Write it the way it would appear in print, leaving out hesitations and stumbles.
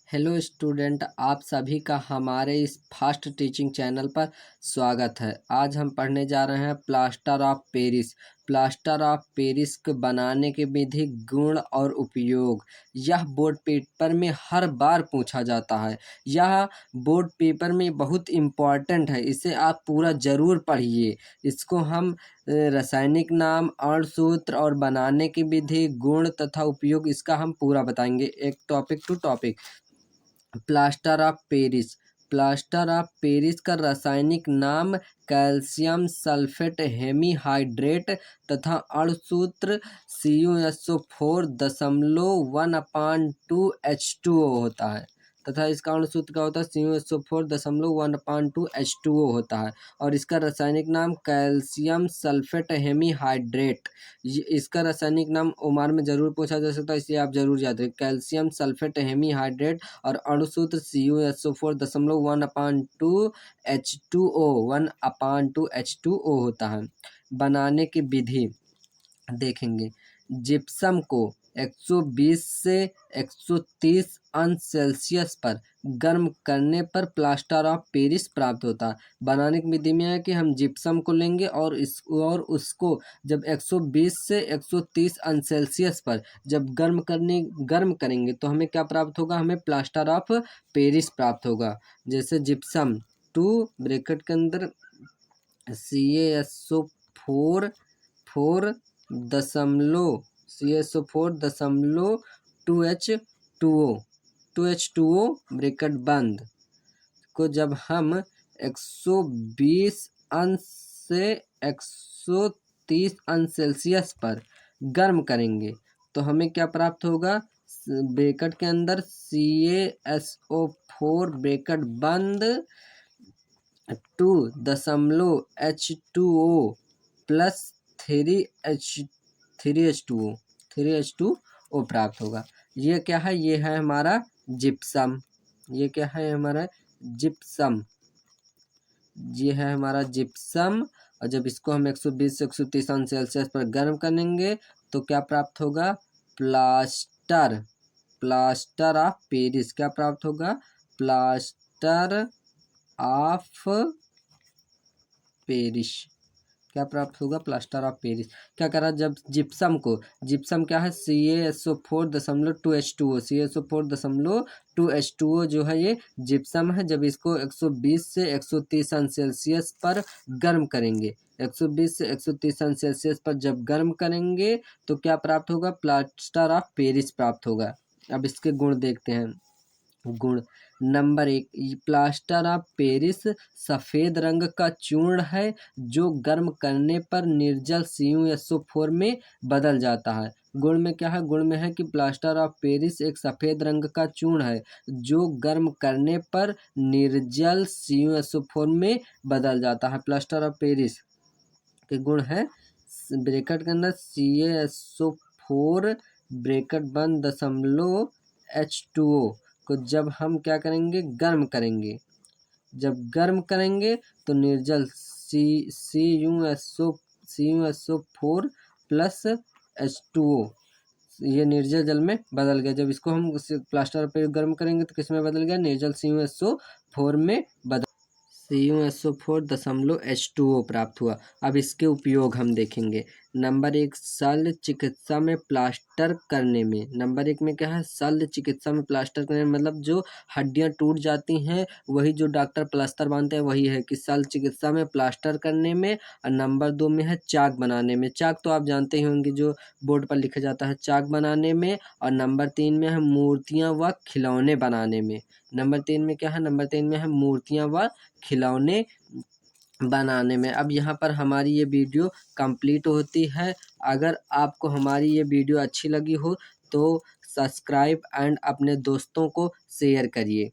Hello student, आप सभी का हमारे इस फास्ट टीचिंग चैनल पर स्वागत है। आज हम पढ़ने जा रहे हैं plaster of Paris. Plaster of Paris को बनाने की विधि, गुण और उपयोग। यह बोर्ड पेपर में हर बार पूछा जाता है। यह बोर्ड पेपर में बहुत इम्पॉर्टेंट है, इसे आप पूरा ज़रूर पढ़िए। इसको हम रासायनिक नाम, अणुसूत्र और बनाने की विधि, गुण तथा उपयोग इसका हम पूरा बताएंगे, एक topic to topic. Plaster of Paris. Plaster of Paris का रासायनिक नाम कैल्शियम सल्फेट हेमीहाइड्रेट तथा अणुसूत्र CuSO4.1/2H2O होता है तथा इसका अणुसूत्र क्या होता है? CuSO4.1/2H2O होता है और इसका रासायनिक नाम कैल्शियम सल्फेट हेमीहाइड्रेट। इसका रासायनिक नाम ओमार में जरूर पूछा जा सकता है, इसलिए आप जरूर याद रखें, कैल्शियम सल्फेट हेमीहाइड्रेट। और अणुसूत्र CuSO4.1/2H2O बनाने की विधि देखेंगे। जिप्सम को 120 से 130 अंश सेल्सियस पर गर्म करने पर प्लास्टर ऑफ पेरिस प्राप्त होता है। बनाने की विधि में है कि हम जिप्सम को लेंगे और उसको जब 120 से 130 अंश सेल्सियस पर जब गर्म करेंगे तो हमें क्या प्राप्त होगा? हमें प्लास्टर ऑफ पेरिस प्राप्त होगा। जैसे जिप्सम 2 ब्रैकेट के अंदर CuSO4.2H2O ब्रैकेट बंद को जब हम 120 अंश से 130 अंश सेल्सियस पर गर्म करेंगे तो हमें क्या प्राप्त होगा? ब्रैकेट के अंदर CaSO4 ब्रैकेट बंद 2.H2O प्लस 3H2O प्राप्त होगा। ये क्या है? ये है हमारा जिप्सम। ये क्या है? हमारा जिप्सम। ये है हमारा जिप्सम। और जब इसको हम 120 से 130 अंश सेल्सियस पर गर्म करेंगे तो क्या प्राप्त होगा? Plaster of Paris. क्या प्राप्त होगा? Plaster of Paris. क्या प्राप्त होगा? Plaster of Paris. क्या करा? जब जिप्सम क्या है? CaSO4.2H2O जो है ये जिप्सम है। जब इसको 120 से 130 अंश सेल्सियस पर गर्म करेंगे, 120 से 130 अंश सेल्सियस पर जब गर्म करेंगे तो क्या प्राप्त होगा? प्लास्टर ऑफ पेरिस प्राप्त होगा। अब इसके गुण देखते हैं। गुण नंबर 1, प्लास्टर ऑफ पेरिस सफ़ेद रंग का चूर्ण है जो गर्म करने पर निर्जल CuSO4 में बदल जाता है। गुण में क्या है? गुण में है कि प्लास्टर ऑफ पेरिस एक सफ़ेद रंग का चूर्ण है जो गर्म करने पर निर्जल CuSO4 में बदल जाता है। प्लास्टर ऑफ पेरिस के गुण है ब्रैकेट के अंदर CaSO4 ब्रैकेट बंद H2O को जब हम क्या करेंगे? गर्म करेंगे। जब गर्म करेंगे तो निर्जल CuSO4 प्लस H2O ये निर्जल जल में बदल गया। जब इसको हम प्लास्टर पे गर्म करेंगे तो किस में बदल गया? निर्जल CuSO4 में बदल CuSO4.H2O प्राप्त हुआ। अब इसके उपयोग हम देखेंगे। नंबर 1, शल्य चिकित्सा में प्लास्टर करने में। नंबर 1 में क्या है? शल्य चिकित्सा में प्लास्टर करने में मतलब जो हड्डियां टूट जाती हैं वही जो डॉक्टर प्लास्टर बांधते हैं वही है कि शल्य चिकित्सा में प्लास्टर करने में। और नंबर 2 में है चाक बनाने में। चाक तो आप जानते ही होंगे, जो बोर्ड पर लिखा जाता है, चाक बनाने में। और नंबर 3 में है मूर्तियाँ व खिलौने बनाने में। नंबर 3 में क्या है? नंबर 3 में है मूर्तियाँ व खिलौने बनाने में। अब यहाँ पर हमारी ये वीडियो कंप्लीट होती है। अगर आपको हमारी ये वीडियो अच्छी लगी हो तो सब्सक्राइब एंड अपने दोस्तों को शेयर करिए।